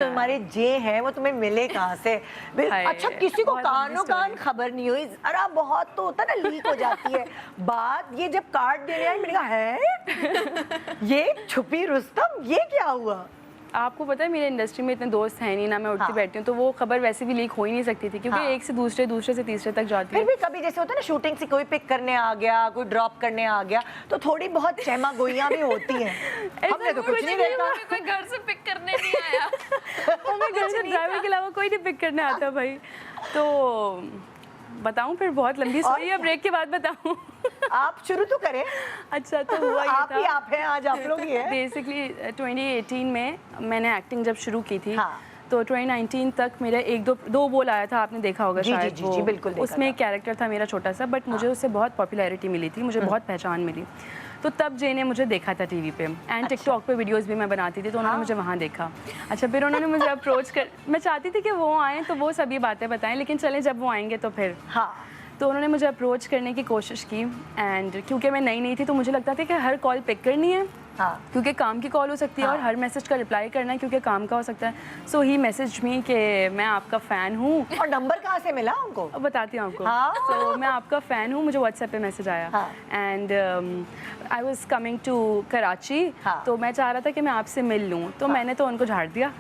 तुम्हारे जे हैं वो तुम्हें मिले कहाँ से? अच्छा किसी को कानों कान खबर नहीं हुई? अरे बहुत तो होता है ना, लीक हो जाती है बात। ये जब कार्ड देने आई मैंने कहा है ये छुपी रुस्तम, ये क्या हुआ? आपको पता है मेरे इंडस्ट्री में इतने दोस्त हैं नहीं ना, मैं उठती बैठती हूँ, तो वो खबर वैसे भी लीक हो ही नहीं सकती थी क्योंकि एक से दूसरे, दूसरे से तीसरे तक जाती है। फिर भी कभी जैसे होता है ना, शूटिंग से कोई पिक करने आ गया, कोई ड्रॉप करने आ गया, तो थोड़ी बहुत चहमा गोइयां भी होती हैं। हमने तो कुछ नहीं देखा, कोई घर से पिक करने नहीं आया। हमें घर से ड्राइवर के अलावा कोई नहीं पिक करने आता भाई। तो बताऊं फिर, बहुत लंबी स्टोरी है, ब्रेक के बाद बताऊं? आप शुरू तो करें। अच्छा, तो हुआ ये आप था, ही आप हैं, आज आप लोग ही हैं। बेसिकली 2018 में मैंने एक्टिंग जब शुरू की थी, हाँ। तो 2019 तक मेरा दो बोल आया था, आपने देखा होगा शायद। जी, बिल्कुल देखा उसमें एक कैरेक्टर था मेरा छोटा सा, बट मुझे उससे बहुत पॉपुलैरिटी मिली थी, मुझे बहुत पहचान मिली। तो तब जे ने मुझे देखा था टीवी पे, एंड टिकटॉक पे वीडियोस भी मैं बनाती थी, तो उन्होंने मुझे वहाँ देखा। अच्छा, फिर उन्होंने मुझे अप्रोच कर, मैं चाहती थी कि वो आएँ तो वो सभी बातें बताएं, लेकिन चलें जब वो आएंगे तो फिर। हाँ। तो उन्होंने मुझे अप्रोच करने की कोशिश की, एंड क्योंकि मैं नई थी तो मुझे लगता था कि हर कॉल पिक करनी है। हाँ। क्योंकि काम की कॉल हो सकती है, और हर मैसेज का रिप्लाई करना है क्योंकि काम का हो सकता है। सो ही मैसेज मी कि मैं आपका फ़ैन हूँ। और नंबर कहाँ से मिला उनको? बताती हूँ आपको। हाँ। तो मैं आपका फ़ैन हूँ, मुझे व्हाट्सएप पे मैसेज आया, and I was coming to Karachi. तो मैं चाह रहा था कि मैं आपसे मिल लूँ, तो मैंने तो उनको झाड़ दिया।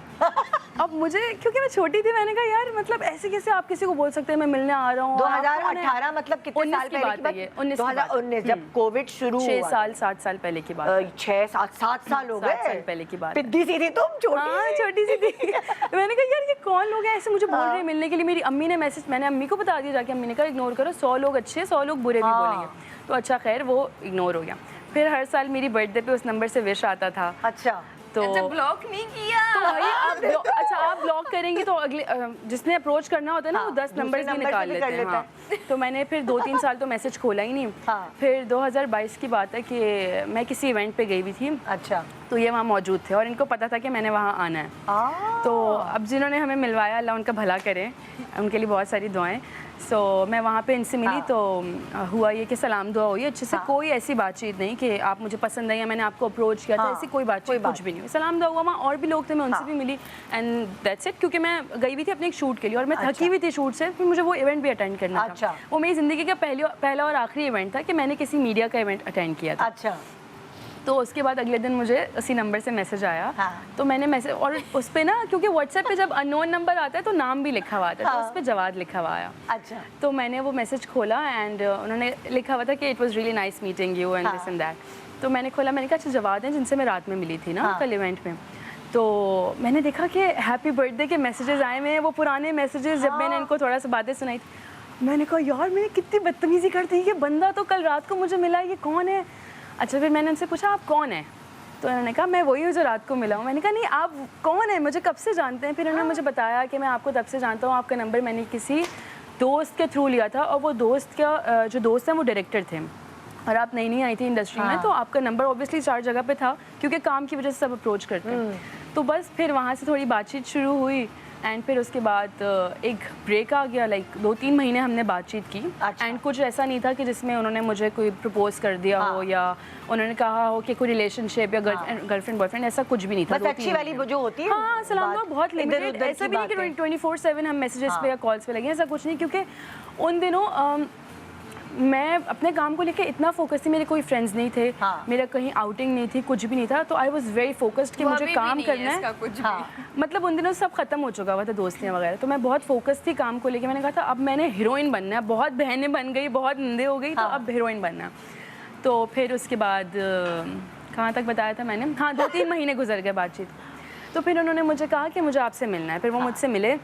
अब मुझे, क्योंकि मैं छोटी थी, मैंने कहा यार मतलब ऐसे कैसे आप किसी को बोल सकते हैं मैं मिलने आ रहा हूँ। 2018 मतलब कितने साल पहले की बात है? 2019 जब कोविड शुरू हुआ। 6 साल 7 साल पहले की बात। 6-7 साल हो गए। 7 साल पहले की बात। पिद्दी सी थी तुम, छोटी। हाँ, छोटी सी थी। मैंने कहा यार ये कौन लोग हैं ऐसे मुझे बोल रहे हैं मिलने के लिए। मेरी अम्मी ने मैसेज, मैंने अम्मी को बता दिया जाके, अम्मी ने कहा इग्नोर करो, 100 लोग अच्छे, 100 लोग बुरे भी बोलेंगे। तो अच्छा खैर वो इग्नोर हो गया। फिर हर साल मेरी बर्थडे पे उस नंबर से विश आता था। अच्छा, तो ब्लॉक नहीं किया तो भाई अच्छा आप ब्लॉक करेंगे तो अगले जिसने अप्रोच करना होता है ना, वो 10 नंबर भी निकाल लेते हैं। हाँ। तो मैंने फिर 2-3 साल तो मैसेज खोला ही नहीं। फिर 2022 की बात है कि मैं किसी इवेंट पे गई हुई थी। अच्छा। तो ये वहाँ मौजूद थे और इनको पता था कि मैंने वहाँ आना है। तो अब जिन्होंने हमें मिलवाया, अल्लाह उनका भला करे, उनके लिए बहुत सारी दुआएं। सो मैं वहाँ पे इनसे मिली। तो हुआ ये कि सलाम दुआ हुई अच्छे से, कोई ऐसी बातचीत नहीं कि आप मुझे पसंद आई या मैंने आपको अप्रोच किया था, ऐसी कोई बातचीत कुछ भी नहीं हुई। सलाम दुआ हुआ, वहाँ और भी लोग थे, मैं उनसे भी मिली, एंड दैट्स इट। क्योंकि मैं गई हुई थी अपने एक शूट के लिए और मैं थकी हुई थी शूट से, फिर मुझे वो इवेंट भी अटेंड करना था। वो मेरी ज़िंदगी का पहला और आखिरी इवेंट था कि मैंने किसी मीडिया का इवेंट अटेंड किया था। अच्छा। तो उसके बाद अगले दिन मुझे उसी नंबर से मैसेज आया। तो मैंने मैसेज, और उस पे ना, क्योंकि व्हाट्सएप पे जब अननोन नंबर आता है तो नाम भी लिखा हुआ आता है, तो उस पे जवाद लिखा हुआ आया। अच्छा। तो मैंने वो मैसेज खोला, एंड उन्होंने लिखा हुआ था कि it was really nice meeting you and this and that. तो मैंने खोला, मैंने कहा अच्छा जवाद हैं जिनसे मैं रात में मिली थी ना कल इवेंट में। तो मैंने देखा कि हैप्पी बर्थडे के मैसेजेस आए हुए हैं, वो पुराने मैसेजेस जब मैंने इनको थोड़ा सा बातें सुनाई थी। मैंने कहा यार मैंने कितनी बदतमीजी कर दी, ये बंदा तो कल रात को मुझे मिला, ये कौन है? अच्छा, फिर मैंने उनसे पूछा आप कौन हैं? तो उन्होंने कहा मैं वही हूँ जो रात को मिला हूँ। मैंने कहा नहीं, आप कौन है, मुझे कब से जानते हैं? फिर उन्होंने मुझे बताया कि मैं आपको तब से जानता हूँ, आपका नंबर मैंने किसी दोस्त के थ्रू लिया था, और वो दोस्त का जो दोस्त हैं वो डायरेक्टर थे, और आप नई आई थी इंडस्ट्री में, तो आपका नंबर ऑब्वियसली 4 जगह पे था क्योंकि काम की वजह से सब अप्रोच करते हैं। तो बस फिर वहाँ से थोड़ी बातचीत शुरू हुई, एंड फिर उसके बाद एक ब्रेक आ गया, लाइक 2-3 महीने हमने बातचीत की। एंड कुछ ऐसा नहीं था कि जिसमें उन्होंने मुझे कोई प्रपोज कर दिया हो, या उन्होंने कहा हो कि कोई रिलेशनशिप या गर्लफ्रेंड बॉयफ्रेंड, ऐसा कुछ भी नहीं था। बस अच्छी वाली जो होती है, हाँ, सलाम दुआ बहुत लिमिटेड, ऐसा भी नहीं कि 24/7 हम मैसेजेस पे या कॉल्स पे लगे, ऐसा कुछ नहीं। क्योंकि उन दिनों मैं अपने काम को लेकर इतना फोकस थी, मेरे कोई फ्रेंड्स नहीं थे, मेरा कहीं आउटिंग नहीं थी, कुछ भी नहीं था। तो आई वाज वेरी फोकस्ड कि मुझे काम करना है। कुछ मतलब उन दिनों सब खत्म हो चुका हुआ था, दोस्तियाँ वगैरह, तो मैं बहुत फोकस थी काम को लेकर। मैंने कहा था अब मैंने हीरोइन बनना है, बहुत बहनें बन गई, बहुत नंदे हो गई, तो अब हीरोइन बनना है। तो फिर उसके बाद कहाँ तक बताया था मैंने? हाँ, 2-3 महीने गुजर गए बातचीत। तो फिर उन्होंने मुझे कहा कि मुझे आपसे मिलना है। फिर वो मुझसे मिले,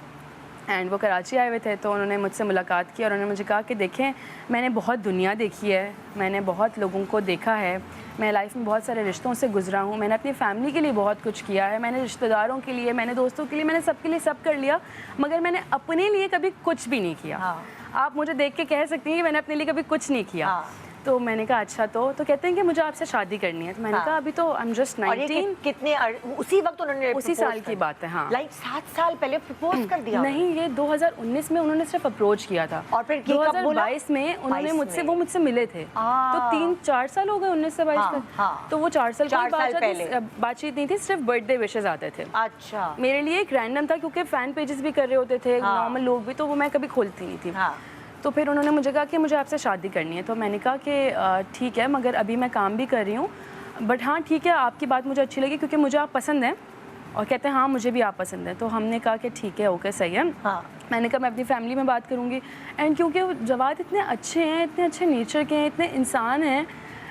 एंड वो कराची आए हुए थे, तो उन्होंने मुझसे मुलाकात की और उन्होंने मुझे कहा कि देखें मैंने बहुत दुनिया देखी है, मैंने बहुत लोगों को देखा है, मैं लाइफ में बहुत सारे रिश्तों से गुजरा हूँ, मैंने अपनी फैमिली के लिए बहुत कुछ किया है, मैंने रिश्तेदारों के लिए, मैंने दोस्तों के लिए, मैंने सबके लिए सब कर लिया, मगर मैंने अपने लिए कभी कुछ भी नहीं किया। आप मुझे देख के कह सकती हैं कि मैंने अपने लिए कभी कुछ नहीं किया। तो मैंने कहा अच्छा तो कहते हैं कि मुझे आपसे शादी करनी है। तो मैंने कहा अभी तो आई एम जस्ट 19। कितने उसी वक्त उन्होंने उसी साल की बात है। हाँ, लाइक 7 साल पहले प्रपोज कर दिया? नहीं, ये 2019 में उन्होंने सिर्फ अप्रोच किया था और फिर 2022 में उन्होंने वो मुझसे मिले थे। तो 3-4 साल हो गए 19 से 22 तक। तो वो 4 साल बातचीत नहीं थी, सिर्फ बर्थडे विशेस आते थे। अच्छा, मेरे लिए एक रैंडम था क्योंकि फैन पेजेस भी कर रहे होते थे, नॉर्मल लोग भी, तो वो मैं कभी खोलती नहीं थी। तो फिर उन्होंने मुझे कहा कि मुझे आपसे शादी करनी है। तो मैंने कहा कि ठीक है, मगर अभी मैं काम भी कर रही हूँ, बट हाँ ठीक है, आपकी बात मुझे अच्छी लगी क्योंकि मुझे आप पसंद हैं। और कहते हैं हाँ मुझे भी आप पसंद है। तो हमने कहा कि ठीक है, ओके, सही है। मैंने कहा मैं अपनी फैमिली में बात करूँगी। एंड क्योंकि वो जवाद इतने अच्छे हैं, इतने अच्छे नेचर के हैं, इतने इंसान हैं,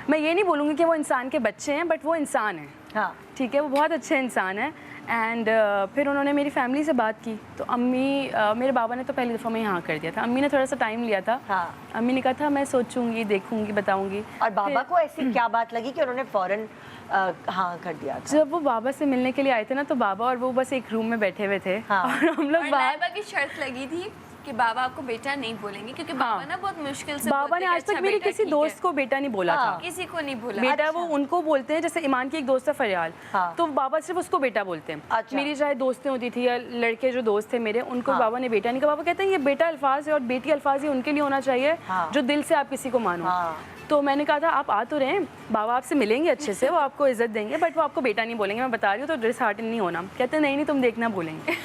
मैं ये नहीं बोलूँगी कि वो इंसान के बच्चे हैं, बट वो इंसान हैं। ठीक है, वो बहुत अच्छे इंसान हैं। एंड फिर उन्होंने मेरी फैमिली से बात की। तो अम्मी, मेरे बाबा ने तो पहली दफ़ा में ही हाँ कर दिया था। अम्मी ने थोड़ा सा टाइम लिया था। अम्मी ने कहा था मैं सोचूंगी, देखूंगी, बताऊंगी। और बाबा को ऐसी क्या बात लगी कि उन्होंने फ़ौरन हाँ कर दिया था? जब वो बाबा से मिलने के लिए आए थे ना, तो बाबा और वो बस एक रूम में बैठे हुए थे। और हम लोग बाबा की शर्त लगी थी कि बाबा आपको बेटा नहीं बोलेंगे, क्योंकि बाबा ना बहुत मुश्किल से बाबा ने आज तक मेरे किसी दोस्त को बेटा नहीं बोला था। किसी को नहीं बोला बेटा। वो उनको बोलते हैं, जैसे ईमान की एक दोस्त है फरियाल, तो बाबा सिर्फ उसको बेटा बोलते हैं। मेरी चाहे दोस्तें होती थी या लड़के जो दोस्त थे मेरे, उनको बाबा ने बेटा नहीं कहा। बाबा कहते हैं ये बेटा अल्फाज है और बेटी अल्फाज ही उनके लिए होना चाहिए जो दिल से आप किसी को मानो। तो मैंने कहा था आप आ तो रहे हैं, बाबा आपसे मिलेंगे अच्छे से, वो आपको इज्जत देंगे, बट वो आपको बेटा नहीं बोलेंगे, मैं बता रही हूँ, तो डिसहार्टन नहीं होना। कहते नहीं नहीं तुम देखना, बोलेंगे।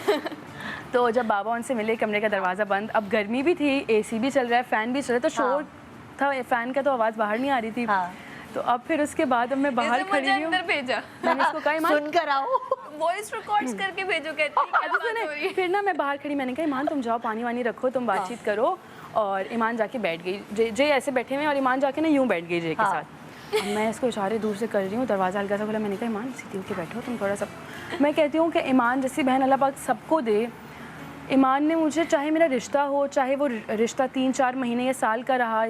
तो जब बाबा उनसे मिले, कमरे का दरवाज़ा बंद, अब गर्मी भी थी, AC भी चल रहा है, फ़ैन भी चल रहा है, तो शोर था फ़ैन का, तो आवाज़ बाहर नहीं आ रही थी। तो अब फिर उसके बाद अब मैं बाहर खड़ी हूँ, अंदर भेजा। मैंने इसको कहा ईमान सुन कर आओ, वॉइस रिकॉर्ड्स करके भेजो, कहते हैं। फिर ना मैं बाहर खड़ी, मैंने कहा ईमान तुम जाओ, पानी वानी रखो, तुम बातचीत करो। और ईमान जाके बैठ गई, जे ऐसे बैठे हुए, और ईमान जाके ना यूँ बैठ गई जे के साथ। अब मैं इसको इशारे दूर से कर रही हूँ, दरवाज़ा हल्का सा खोला, मैंने कहा ईमान सीधी होके बैठो तुम थोड़ा सा। मैं कहती हूँ कि ईमान जैसी बहन अल्लाह पाक सबको दे। ईमान ने मुझे, चाहे मेरा रिश्ता हो, चाहे वो रिश्ता 3-4 महीने या साल का रहा,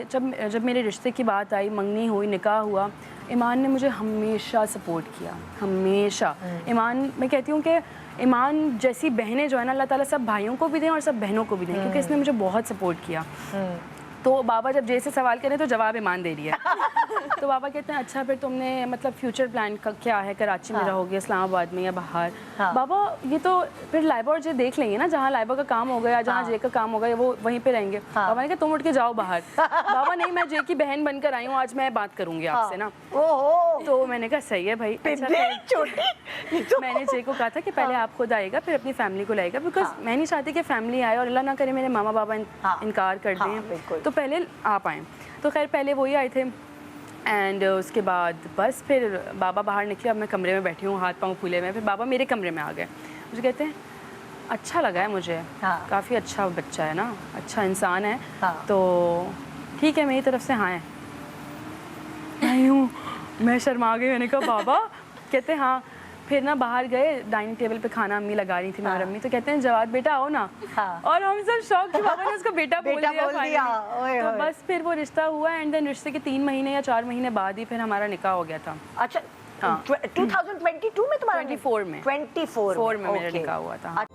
जब मेरे रिश्ते की बात आई, मंगनी हुई, निकाह हुआ, ईमान ने मुझे हमेशा सपोर्ट किया, हमेशा। ईमान, मैं कहती हूँ कि ईमान जैसी बहनें जो है ना, अल्लाह ताला सब भाइयों को भी दें और सब बहनों को भी दें, क्योंकि इसने मुझे बहुत सपोर्ट किया। तो बाबा जब जैसे सवाल करें तो जवाब ईमान दे रही है। तो बाबा कहते हैं अच्छा फिर तुमने मतलब फ्यूचर प्लान का क्या है, कराची में रहोगे, इस्लामाबाद में या बाहर? बाबा ये तो फिर लाइबा और जे देख लेंगे ना, जहाँ लाइबा का काम होगा या जहाँ जे का काम होगा वो वहीं पे रहेंगे। बाबा ने कहा तुम उठ के जाओ बाहर। बाबा नहीं, मैं जे की बहन बनकर आई हूँ, आज मैं बात करूँगी आपसे ना। तो मैंने कहा सही है भाई। मैंने जे को कहा था कि पहले आप खुद आएगा, फिर अपनी फैमिली को लाएगा, बिकॉज मैं नहीं चाहती कि फैमिली आए और अल्लाह ना करे मेरे मामा बाबा इनकार कर दें, तो पहले आप आएँ। तो खैर पहले वही आए थे। एंड उसके बाद बस फिर बाबा बाहर निकले, अब मैं कमरे में बैठी हूँ, हाथ पाँव फूले में। फिर बाबा मेरे कमरे में आ गए, मुझे कहते हैं अच्छा लगा है मुझे, काफ़ी अच्छा बच्चा है ना, अच्छा इंसान है, तो ठीक है मेरी तरफ से हाँ है। नहीं हूँ, मैं शर्मा गई, मैंने कहा बाबा? कहते हाँ। फिर ना बाहर गए, डाइनिंग टेबल पे खाना अम्मी लगा रही थी, मेरी अम्मी, तो कहते हैं जवाद बेटा आओ ना। और हम सब शौक कि बाबा ने उसको बेटा बोल दिया। तो बस फिर वो रिश्ता हुआ, एंड देन रिश्ते के 3 महीने या 4 महीने बाद ही फिर हमारा निकाह हो गया था। अच्छा, 2022 में तुम्हारा? 24 में। 24 में मेरा निकाह हुआ था।